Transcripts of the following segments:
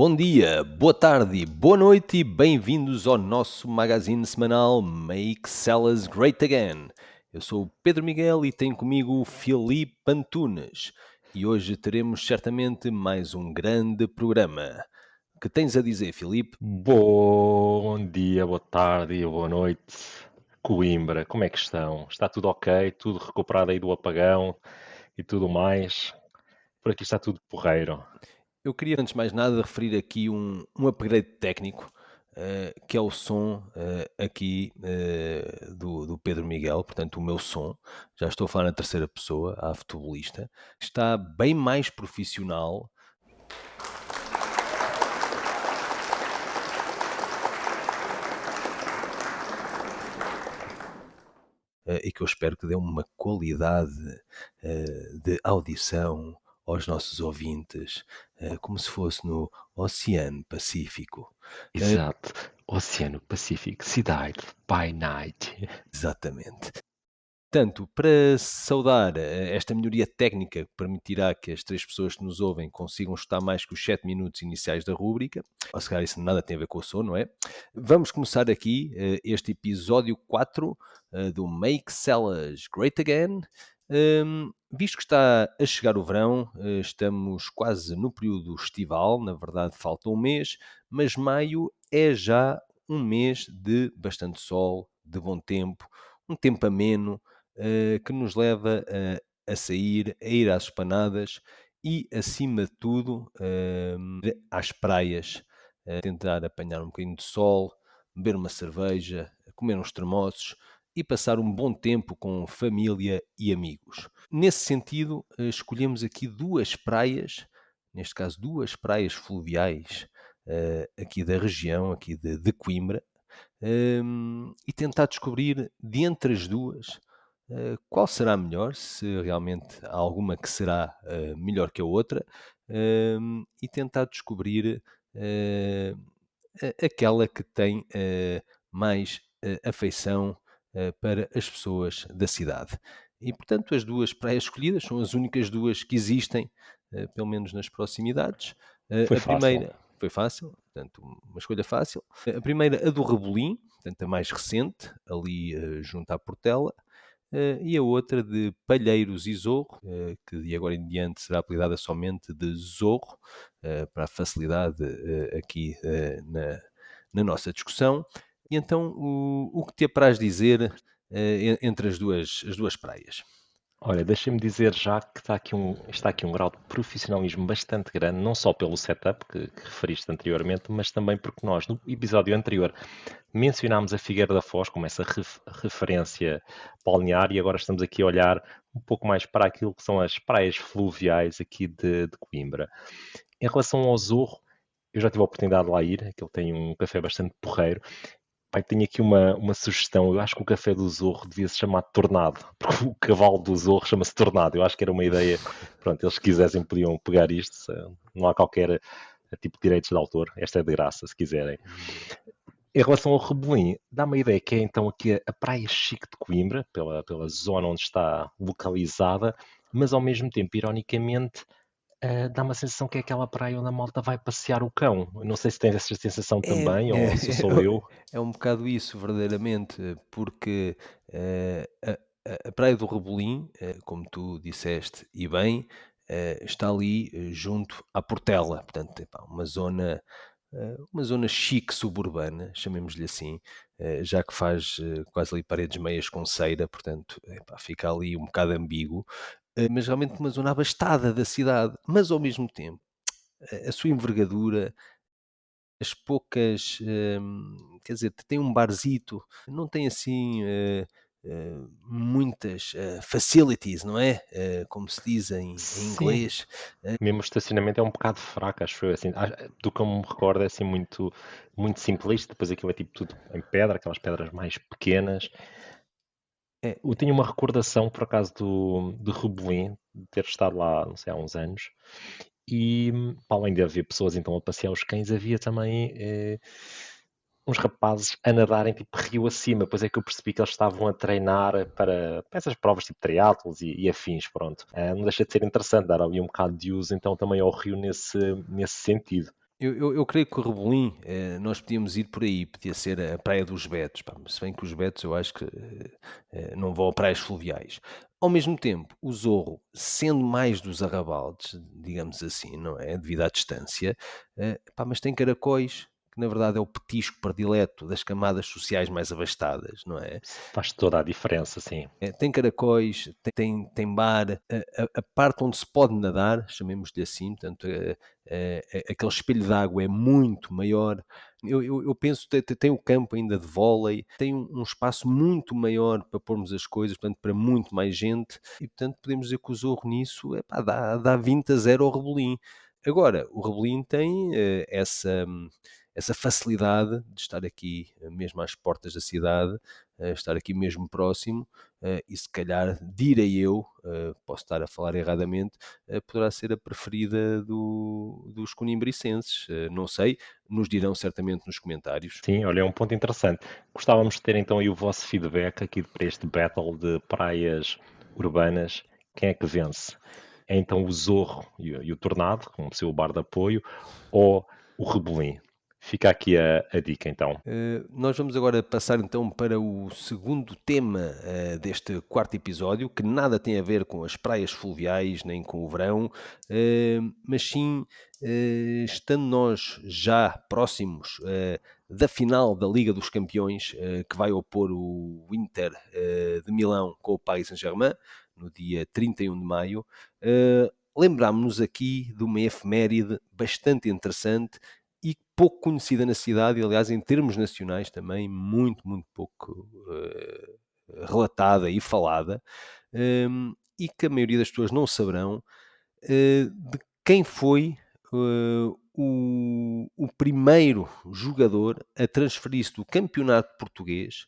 Bom dia, boa tarde, boa noite e bem-vindos ao nosso magazine semanal Make Sellers Great Again. Eu sou o Pedro Miguel e tenho comigo o Filipe Antunes e hoje teremos certamente mais um grande programa. O que tens a dizer, Filipe? Bom dia, boa tarde e boa noite. Coimbra, como é que estão? Está tudo ok? Tudo recuperado aí do apagão e tudo mais? Por aqui está tudo porreiro. Eu queria, antes de mais nada, referir aqui um upgrade técnico, que é o som aqui do Pedro Miguel, portanto, o meu som. Já estou a falar na terceira pessoa, à futebolista. Está bem mais profissional. E que eu espero que dê uma qualidade de audição aos nossos ouvintes, como se fosse no Oceano Pacífico. Exato. Oceano Pacífico, Cidade by Night. Exatamente. Portanto, para saudar esta melhoria técnica que permitirá que as três pessoas que nos ouvem consigam escutar mais que os 7 minutos iniciais da rúbrica, ou se calhar isso nada tem a ver com o som, não é? Vamos começar aqui este episódio 4 do Make Sellers Great Again. Visto que está a chegar o verão, estamos quase no período estival, na verdade falta um mês, mas maio é já um mês de bastante sol, de bom tempo, um tempo ameno, que nos leva a sair, a ir às esplanadas e, acima de tudo, às praias, a tentar apanhar um bocadinho de sol, beber uma cerveja, comer uns termossos e passar um bom tempo com família e amigos. Nesse sentido, escolhemos aqui duas praias, neste caso duas praias fluviais aqui da região, aqui de Coimbra, e tentar descobrir de entre as duas qual será a melhor, se realmente há alguma que será melhor que a outra, e tentar descobrir aquela que tem mais afeição para as pessoas da cidade. E, portanto, as duas praias escolhidas são as únicas duas que existem, pelo menos nas proximidades. Foi A fácil. primeira foi fácil, portanto, uma escolha fácil. A primeira, a do Rebolim, portanto, a mais recente, ali junto à Portela, e a outra de Palheiros e Zorro, que de agora em diante será apelidada somente de Zorro, para a facilidade aqui na nossa discussão. E então, o que te apraz dizer entre as duas praias? Olha, deixa-me dizer já que está aqui um grau de profissionalismo bastante grande, não só pelo setup que referiste anteriormente, mas também porque nós, no episódio anterior, mencionámos a Figueira da Foz como essa referência balnear e agora estamos aqui a olhar um pouco mais para aquilo que são as praias fluviais aqui de Coimbra. Em relação ao Zorro, eu já tive a oportunidade de lá ir, aquele tem um café bastante porreiro. Pai, tenho aqui uma sugestão. Eu acho que o café do Zorro devia se chamar Tornado, porque o cavalo do Zorro chama-se Tornado. Eu acho que era uma ideia. Pronto, eles se quisessem podiam pegar isto. Não há qualquer tipo de direitos de autor. Esta é de graça, se quiserem. Em relação ao Rebolim, dá-me a ideia que é então aqui a praia chique de Coimbra, pela zona onde está localizada, mas ao mesmo tempo, ironicamente, dá-me a sensação que é aquela praia onde a malta vai passear o cão. Eu não sei se tens essa sensação É, também, ou se é, sou eu. é um bocado isso, verdadeiramente, porque a Praia do Rebolim, como tu disseste e bem, está ali junto à Portela, portanto, epá, uma zona chique suburbana, chamemos-lhe assim, já que faz quase ali paredes meias com ceira, portanto, epá, fica ali um bocado ambíguo, mas realmente uma zona abastada da cidade, mas ao mesmo tempo, a sua envergadura, as poucas, quer dizer, tem um barzito, não tem assim muitas facilities, não é? Como se diz em Sim, inglês. mesmo o estacionamento é um bocado fraco, acho eu, assim, do que eu me recordo é assim muito simplista, depois aquilo é tipo tudo em pedra, aquelas pedras mais pequenas. É, Eu tenho uma recordação, por acaso, do Rebolim, de ter estado lá, não sei, há uns anos, e para além de haver pessoas então a passear os cães, havia também uns rapazes a nadarem tipo rio acima, pois é que eu percebi que eles estavam a treinar para essas provas tipo triatlos e afins, pronto. Não deixa de ser interessante dar ali um bocado de uso então também ao rio nesse sentido. Eu creio que o Rebolim, nós podíamos ir por aí, podia ser a Praia dos Betos, pá, se bem que os Betos eu acho que não vão a praias fluviais. Ao mesmo tempo, o Zorro, sendo mais dos arrabaldes, digamos assim, não é? Devido à distância, pá, mas tem caracóis, que na verdade é o petisco predileto das camadas sociais mais abastadas, não é? Isso faz toda a diferença, sim. Tem caracóis, tem bar, a parte onde se pode nadar, chamemos-lhe assim, portanto, aquele espelho de água é muito maior. Eu penso que tem o campo ainda de vôlei, tem um espaço muito maior para pormos as coisas, portanto, para muito mais gente, e portanto podemos dizer que o Zorro nisso, epá, dá 20-0 ao Rebolim. Agora, o Rebolim tem essa facilidade de estar aqui mesmo às portas da cidade, estar aqui mesmo próximo, e se calhar, direi eu, posso estar a falar erradamente, poderá ser a preferida dos conimbricenses. Não sei, nos dirão certamente nos comentários. Sim, olha, é um ponto interessante. Gostávamos de ter então aí o vosso feedback aqui para este battle de praias urbanas. Quem é que vence? É então o Zorro e o Tornado, como seu bar de apoio, ou o Rebolim? Fica aqui a dica então. Nós vamos agora passar então para o segundo tema deste quarto episódio, que nada tem a ver com as praias fluviais nem com o verão, mas sim estando nós já próximos da final da Liga dos Campeões, que vai opor o Inter de Milão com o Paris Saint-Germain, no dia 31 de maio. Lembrámos-nos aqui de uma efeméride bastante interessante e pouco conhecida na cidade, e aliás, em termos nacionais também, muito, muito pouco relatada e falada, e que a maioria das pessoas não saberão, de quem foi o primeiro jogador a transferir-se do campeonato português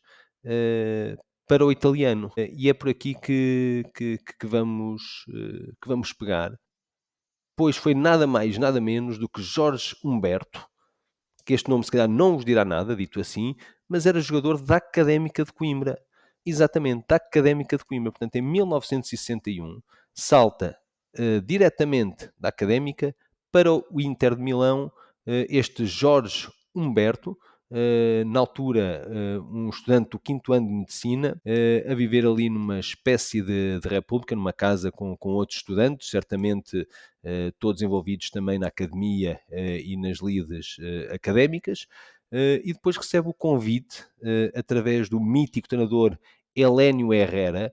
para o italiano. E é por aqui que vamos pegar, pois foi nada mais, nada menos do que Jorge Humberto, que este nome se calhar não vos dirá nada, dito assim, mas era jogador da Académica de Coimbra. Exatamente, da Académica de Coimbra. Portanto, em 1961, salta diretamente da Académica para o Inter de Milão, este Jorge Humberto, na altura um estudante do quinto ano de Medicina, a viver ali numa espécie de república, numa casa com outros estudantes, certamente todos envolvidos também na academia e nas lides académicas, e depois recebe o convite, através do mítico treinador Helénio Herrera.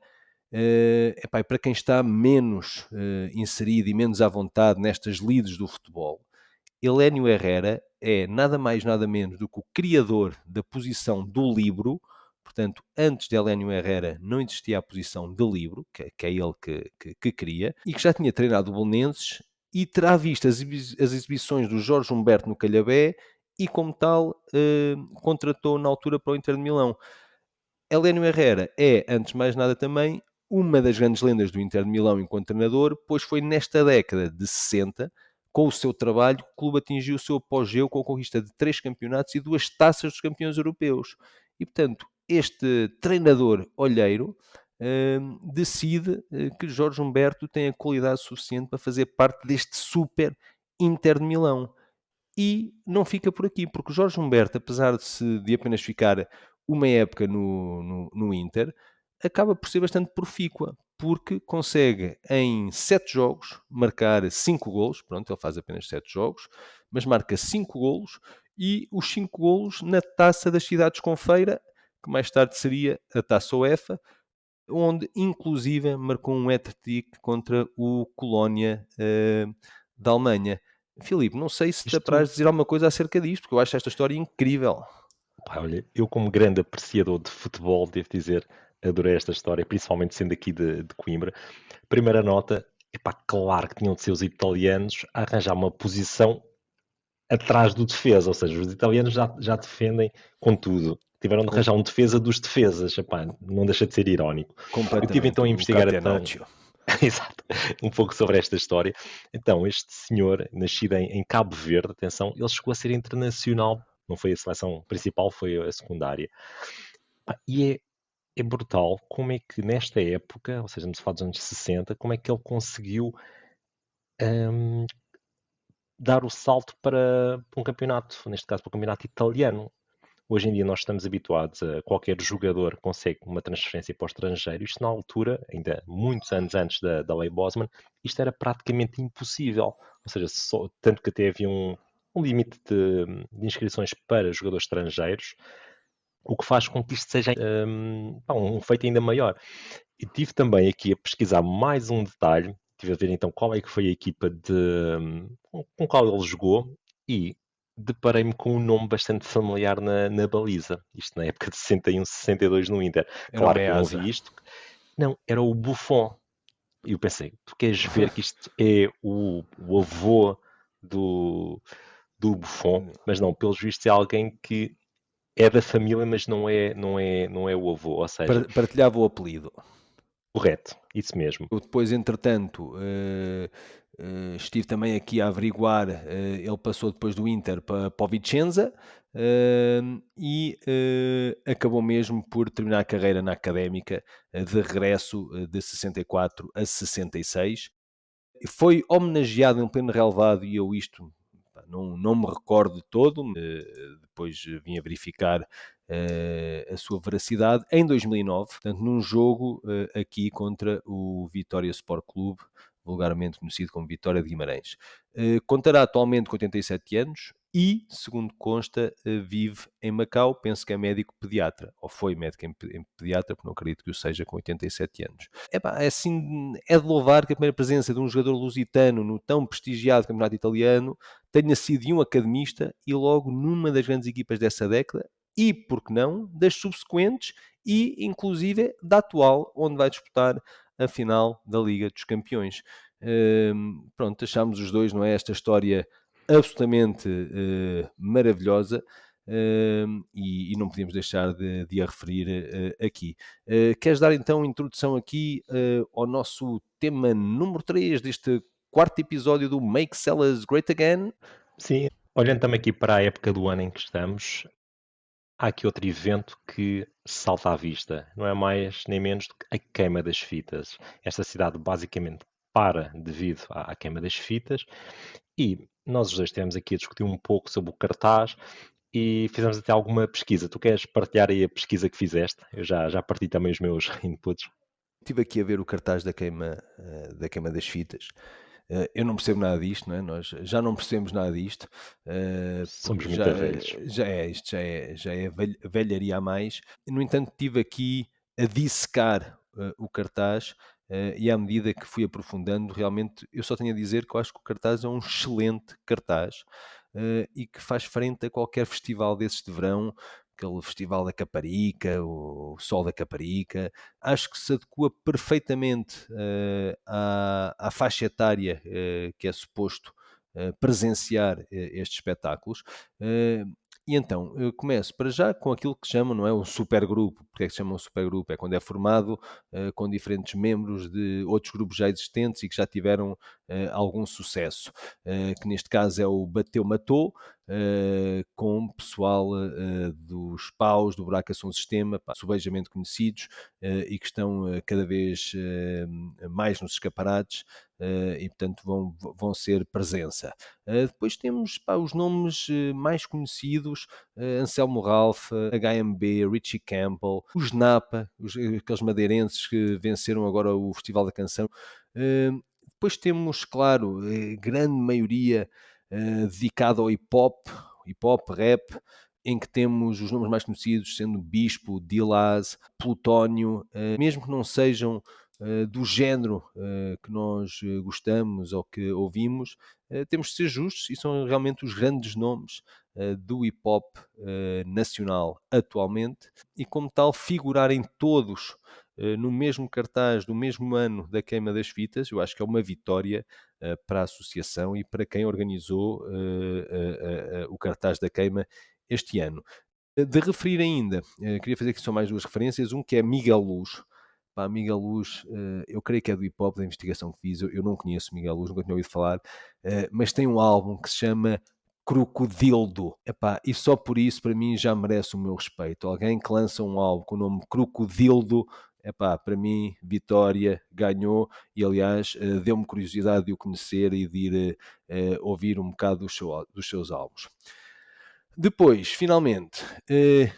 Epá, para quem está menos inserido e menos à vontade nestas lides do futebol, Helénio Herrera é nada mais nada menos do que o criador da posição do livro. Portanto, antes de Helénio Herrera não existia a posição de livro, que é ele que cria, e que já tinha treinado o Belenenses e terá visto as exibições do Jorge Humberto no Calhabé e, como tal, contratou na altura para o Inter de Milão. Helénio Herrera é, antes de mais nada também, uma das grandes lendas do Inter de Milão enquanto treinador, pois foi nesta década de 60, com o seu trabalho, que o clube atingiu o seu apogeu com a conquista de 3 campeonatos e 2 taças dos campeões europeus. E, portanto, este treinador olheiro decide que Jorge Humberto tem a qualidade suficiente para fazer parte deste super Inter de Milão. E não fica por aqui, porque o Jorge Humberto, apesar de apenas ficar uma época no Inter, acaba por ser bastante profícua, porque consegue em 7 jogos marcar 5 golos. Pronto, ele faz apenas 7 jogos, mas marca 5 golos, e os 5 golos na Taça das Cidades com Feira, que mais tarde seria a Taça UEFA, onde inclusive marcou um hat-trick contra o Colónia da Alemanha. Filipe, não sei se te Isto, apraz dizer alguma coisa acerca disto, porque eu acho esta história incrível. pá, olha, eu como grande apreciador de futebol, devo dizer, adorei esta história, principalmente sendo aqui de Coimbra. Primeira nota, epá, claro que tinham de ser os italianos a arranjar uma posição atrás do defesa, ou seja, os italianos já defendem com tudo. Tiveram de Com- arranjar um defesa dos defesas, epá, não deixa de ser irónico. Eu tive Completamente, então a o investigar então, Catenaccio. exato, um pouco sobre esta história. Então, este senhor, nascido em Cabo Verde, atenção, ele chegou a ser internacional, não foi a seleção principal, foi a secundária. Pá, e é brutal como é que nesta época, ou seja, nos falar dos anos 60, como é que ele conseguiu hum, dar o salto para um campeonato, neste caso para o campeonato italiano. Hoje em dia nós estamos habituados a qualquer jogador consegue uma transferência para o estrangeiro. Isto na altura, ainda muitos anos antes da lei Bosman, isto era praticamente impossível. Ou seja, tanto que até havia um limite de inscrições para jogadores estrangeiros, o que faz com que isto seja um feito ainda maior. E tive também aqui a pesquisar mais um detalhe, tive a ver então qual é que foi a equipa com qual ele jogou e deparei-me com um nome bastante familiar na baliza, isto na época de 61, 62 no Inter. Era o Claro que eu não Meazza. vi isto, não, era o Buffon. E eu pensei, tu queres ver que isto é o avô do Buffon, mas não, pelos vistos é alguém que é da família, mas não é o avô, ou seja, Partilhava o apelido. correto, isso mesmo. Eu depois, entretanto, estive também aqui a averiguar, ele passou depois do Inter para o Vicenza, e acabou mesmo por terminar a carreira na Académica, de regresso de 64 a 66. Foi homenageado em pleno relevado e eu isto não me recordo de todo, depois vim a verificar a sua veracidade, em 2009, portanto, num jogo aqui contra o Vitória Sport Clube, vulgarmente conhecido como Vitória de Guimarães. Contará atualmente com 87 anos e, segundo consta, vive em Macau, penso que é médico pediatra, ou foi médico em pediatra, porque não acredito que o seja com 87 anos. É assim, é de louvar que a primeira presença de um jogador lusitano no tão prestigiado campeonato italiano tenha sido de um academista e logo numa das grandes equipas dessa década e, por que não, das subsequentes e, inclusive, da atual, onde vai disputar a final da Liga dos Campeões. Pronto, achámos os dois, não é? Esta história absolutamente maravilhosa. E não podíamos deixar de a referir aqui. Queres dar então introdução aqui ao nosso tema número 3 deste quarto episódio do Make Sellers Great Again? Sim, olhando também aqui para a época do ano em que estamos, há aqui outro evento que salta à vista, não é mais nem menos do que a queima das fitas. Esta cidade basicamente para devido à queima das fitas e nós os dois estivemos aqui a discutir um pouco sobre o cartaz e fizemos até alguma pesquisa. Tu queres partilhar aí a pesquisa que fizeste? Eu já parti também os meus inputs. Estive aqui a ver o cartaz da queima das fitas. Eu não percebo nada disto, não é? Nós já não percebemos nada disto, Somos porque muito velhos. isto já é velharia a mais. No entanto, estive aqui a dissecar o cartaz e à medida que fui aprofundando, realmente eu só tenho a dizer que eu acho que o cartaz é um excelente cartaz e que faz frente a qualquer festival desses de verão, aquele festival da Caparica, o Sol da Caparica. Acho que se adequa perfeitamente à faixa etária que é suposto presenciar estes espetáculos. E então, eu começo para já com aquilo que chamam, não é, o supergrupo. Porque é que se chama um supergrupo? É quando é formado com diferentes membros de outros grupos já existentes e que já tiveram algum sucesso. Que neste caso é o Bateu Matou, com pessoal dos Paus, do Buraco Ação Sistema, subejamente conhecidos e que estão cada vez mais nos escaparates e, portanto, vão ser presença. Depois temos os nomes mais conhecidos, Anselmo Ralph, HMB, Richie Campbell, os Napa, aqueles madeirenses que venceram agora o Festival da Canção. Depois temos, claro, grande maioria dedicada ao hip-hop, rap, em que temos os nomes mais conhecidos, sendo Bispo, Dillaz, Plutónio, mesmo que não sejam do género que nós gostamos ou que ouvimos, temos de ser justos e são realmente os grandes nomes do hip-hop nacional atualmente e, como tal, figurarem todos no mesmo cartaz do mesmo ano da queima das fitas, eu acho que é uma vitória para a associação e para quem organizou o cartaz da queima este ano. De referir ainda, queria fazer aqui só mais duas referências, um que é Miguel Luz. Miguel Luz, eu creio que é do hip hop, da investigação que fiz, eu não conheço Miguel Luz, nunca tinha ouvido falar, mas tem um álbum que se chama Crocodildo. E só por isso para mim já merece o meu respeito. Alguém que lança um álbum com o nome Crocodildo epá, para mim, Vitória ganhou e, aliás, deu-me curiosidade de o conhecer e de ir ouvir um bocado dos seus álbuns. Depois, finalmente,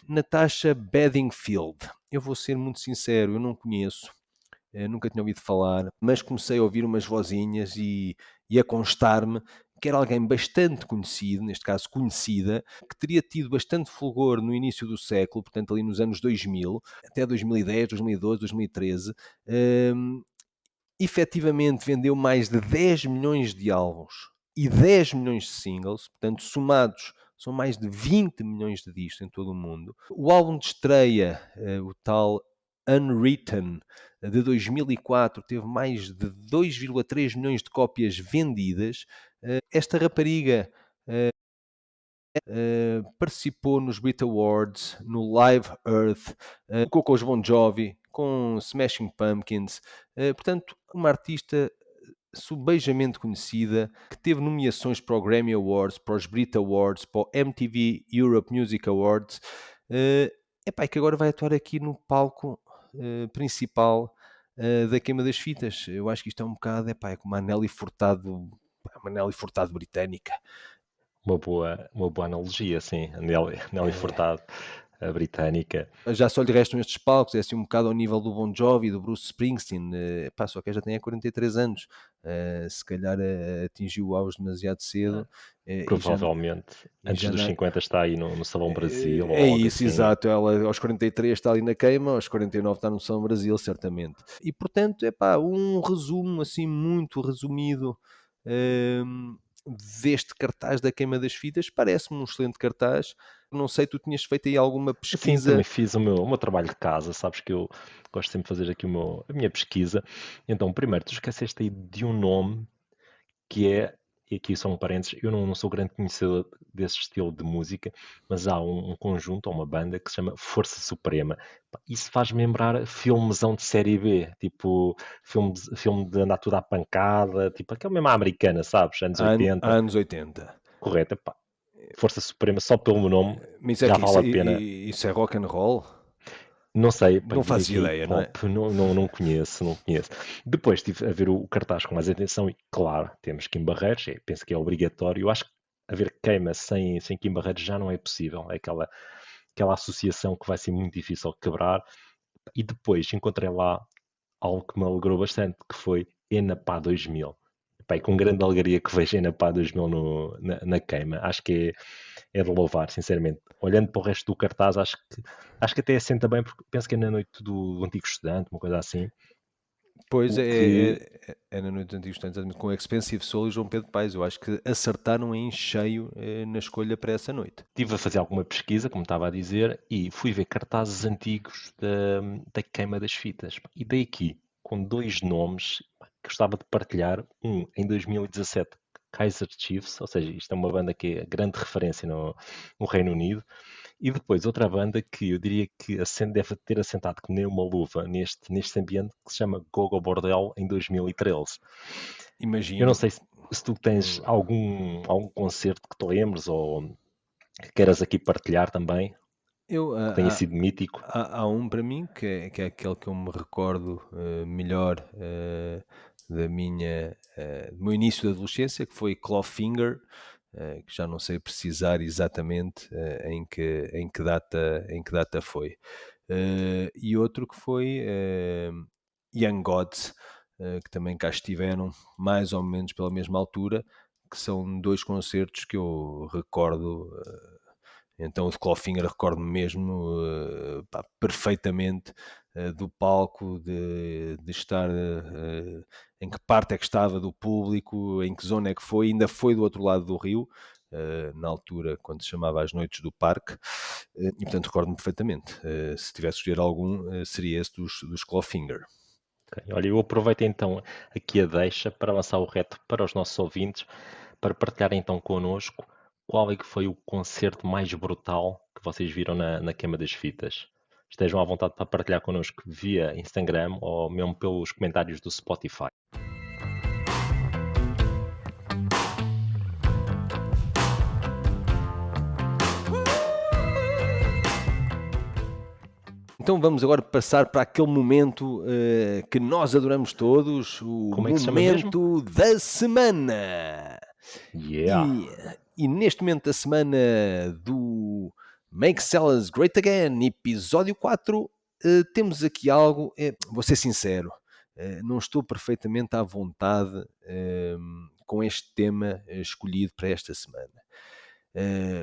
Natasha Bedingfield. Eu vou ser muito sincero, eu não conheço, nunca tinha ouvido falar, mas comecei a ouvir umas vozinhas e a constar-me que era alguém bastante conhecido, neste caso conhecida, que teria tido bastante fulgor no início do século, portanto ali nos anos 2000, até 2010, 2012, 2013. Efetivamente vendeu mais de 10 milhões de álbuns e 10 milhões de singles, portanto somados são mais de 20 milhões de discos em todo o mundo. O álbum de estreia, o tal Unwritten, de 2004, teve mais de 2,3 milhões de cópias vendidas. Esta rapariga participou nos Brit Awards, no Live Earth, com os Bon Jovi, com Smashing Pumpkins. Portanto, uma artista subejamente conhecida, que teve nomeações para o Grammy Awards, para os Brit Awards, para o MTV Europe Music Awards, e que agora vai atuar aqui no palco principal da Queima das Fitas. Eu acho que isto é um bocado, é como a Nelly Furtado britânica. Uma boa analogia, sim. Nelly Furtado, a britânica. Já só lhe restam estes palcos, é assim um bocado ao nível do Bon Jovi, do Bruce Springsteen, só que já tem 43 anos, se calhar atingiu o auge demasiado cedo. Provavelmente, antes dos 50 está aí no Salão Brasil ou É algo isso, assim. exato, ela aos 43 está ali na queima, aos 49 está no Salão Brasil, certamente. E portanto, um resumo assim muito resumido deste cartaz da Queima das Fitas, parece-me um excelente cartaz. Não sei, tu tinhas feito aí alguma pesquisa? Sim, também fiz o meu trabalho de casa, sabes que eu gosto sempre de fazer aqui a minha pesquisa. Então, primeiro, tu esqueceste aí de um nome que é, e aqui só um parênteses, eu não sou grande conhecedor desse estilo de música, mas há um conjunto, ou uma banda, que se chama Força Suprema. Isso faz-me lembrar filmezão de série B, tipo filme de andar tudo à pancada, tipo aquela mesma americana, sabes? Anos 80. Anos 80. Correto, epá. Força Suprema, só pelo nome, Mas já vale a pena. isso é rock and roll? Não sei, pá, Não eu diria fazia que é ideia, não é? hip-hop, não conheço. Depois estive a ver o cartaz com mais atenção e, claro, temos Kim Barreiros, penso que é obrigatório. Eu acho que haver queima sem Kim Barreiros já não é possível. É aquela associação que vai ser muito difícil de quebrar. E depois encontrei lá algo que me alegrou bastante, que foi Enapá 2000. Epá, e com grande alegria que vejo Enapá 2000 na queima. Acho que é de louvar, sinceramente. Olhando para o resto do cartaz, acho que até assenta bem, porque penso que é na noite do antigo estudante, uma coisa assim. Pois O que é na noite dos antigos estudantes, exatamente, com Expensive Soul e João Pedro Paes. Eu acho que acertaram em cheio na escolha para essa noite. estive a fazer alguma pesquisa, como estava a dizer, e fui ver cartazes antigos da queima das fitas. E dei aqui com dois nomes que gostava de partilhar. Um em 2017, Kaiser Chiefs, ou seja, isto é uma banda que é grande referência no Reino Unido. E depois outra banda que eu diria que deve ter assentado que nem uma luva neste ambiente, que se chama Gogo Bordel, em 2013. Eu não Imagino. sei se tu tens algum concerto que te lembres ou que queiras aqui partilhar também, Eu, que tenha sido mítico. há um para mim que é aquele que eu me recordo melhor do meu início da adolescência, que foi Clawfinger, que já não sei precisar exatamente em que data foi. E outro que foi Young Gods, que também cá estiveram mais ou menos pela mesma altura, que são dois concertos que eu recordo. Então o de Clawfinger recordo-me mesmo perfeitamente do palco, de estar em que parte é que estava do público, em que zona é que foi, ainda foi do outro lado do rio, na altura quando se chamava As Noites do Parque, e portanto recordo-me perfeitamente. Se tivesse de escolher algum, seria esse dos Clawfinger. Okay. Olha, eu aproveito então aqui a deixa para lançar o reto para os nossos ouvintes, para partilharem então connosco qual é que foi o concerto mais brutal que vocês viram na queima das fitas. Estejam à vontade para partilhar connosco via Instagram ou mesmo pelos comentários do Spotify. Então vamos agora passar para aquele momento que nós adoramos todos, o Como é que se chama mesmo? momento da semana. Yeah. E neste momento da semana do Make Sellers Great Again, episódio 4, temos aqui algo, vou ser sincero, não estou perfeitamente à vontade com este tema escolhido para esta semana.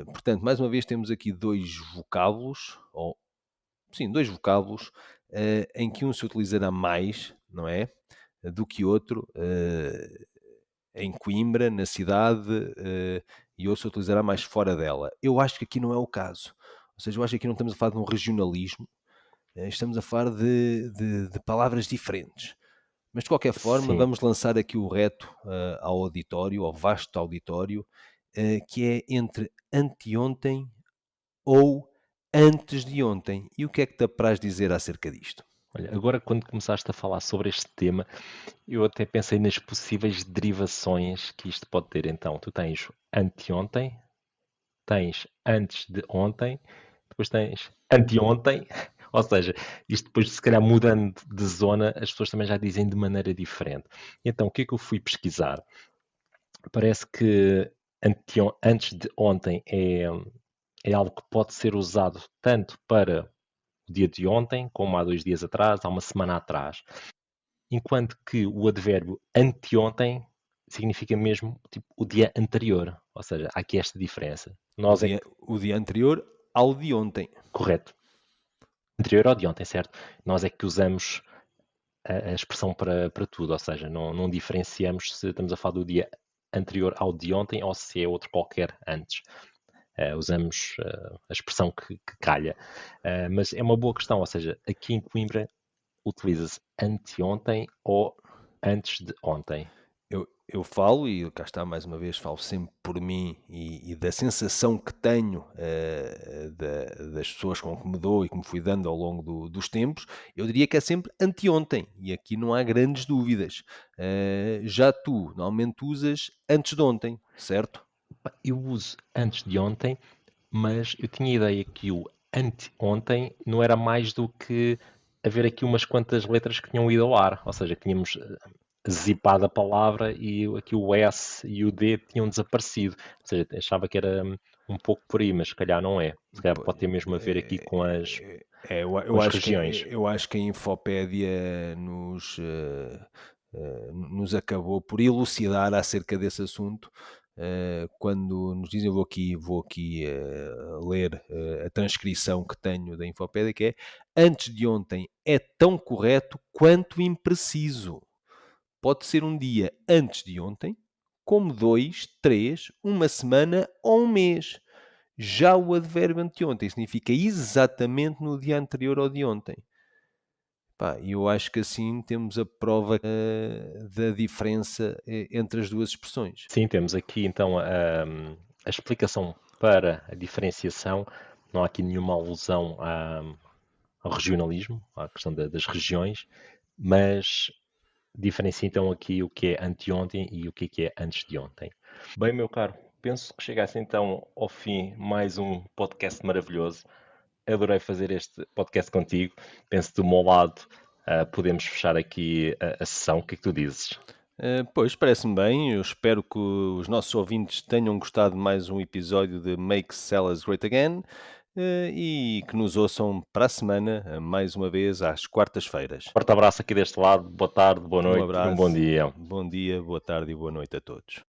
Portanto, mais uma vez temos aqui dois vocábulos, dois vocábulos em que um se utilizará mais, não é? Do que outro em Coimbra, na cidade, e outro se utilizará mais fora dela. Eu acho que aqui não é o caso. Ou seja, eu acho que aqui não estamos a falar de um regionalismo, estamos a falar de palavras diferentes. Mas de qualquer forma, Sim. vamos lançar aqui o reto ao auditório, ao vasto auditório, que é entre anteontem ou antes de ontem. E o que é que te apraz dizer acerca disto? Olha, agora quando começaste a falar sobre este tema, eu até pensei nas possíveis derivações que isto pode ter. Então, tu tens anteontem, tens antes de ontem, depois tens anteontem, ou seja, isto depois se calhar mudando de zona, as pessoas também já dizem de maneira diferente. Então, o que é que eu fui pesquisar? Parece que antes de ontem é algo que pode ser usado tanto para o dia de ontem, como há 2 dias atrás, há uma semana atrás. Enquanto que o advérbio anteontem significa mesmo tipo o dia anterior. Ou seja, há aqui esta diferença. O dia anterior ao de ontem. Correto. Anterior ao de ontem, certo? Nós é que usamos a expressão para tudo, ou seja, não diferenciamos se estamos a falar do dia anterior ao de ontem ou se é outro qualquer antes. Usamos a expressão que calha. Mas é uma boa questão, ou seja, aqui em Coimbra utiliza-se anteontem ou antes de ontem. Eu falo, e cá está mais uma vez, falo sempre por mim e da sensação que tenho das pessoas com que me dou e que me fui dando ao longo dos tempos, eu diria que é sempre anteontem, e aqui não há grandes dúvidas. Já tu, normalmente usas antes de ontem, certo? Eu uso antes de ontem, mas eu tinha a ideia que o anteontem não era mais do que haver aqui umas quantas letras que tinham ido ao ar, ou seja, que tínhamos zipado a palavra e aqui o S e o D tinham desaparecido. Ou seja, achava que era um pouco por aí, mas se calhar não é. Se calhar pode ter mesmo a ver aqui com as regiões. Eu acho que a Infopédia nos acabou por elucidar acerca desse assunto. Quando nos dizem, vou aqui ler a transcrição que tenho da Infopédia, que é: antes de ontem é tão correto quanto impreciso. Pode ser um dia antes de ontem, como 2, 3, uma semana ou um mês. Já o advérbio anteontem significa exatamente no dia anterior ao de ontem. E eu acho que assim temos a prova da diferença entre as duas expressões. Sim, temos aqui então a explicação para a diferenciação. Não há aqui nenhuma alusão ao regionalismo, à questão das regiões, mas diferencia então aqui o que é anteontem e o que é antes de ontem. Bem, meu caro, penso que chegasse então ao fim mais um podcast maravilhoso. Adorei fazer este podcast contigo. Penso que do meu lado podemos fechar aqui a sessão. O que é que tu dizes? Pois, parece-me bem. Eu espero que os nossos ouvintes tenham gostado de mais um episódio de Make Sellers Great Again e que nos ouçam para a semana, mais uma vez, às quartas-feiras. Forte abraço aqui deste lado. Boa tarde, boa Um noite e abraço. um bom dia. Bom dia, boa tarde e boa noite a todos.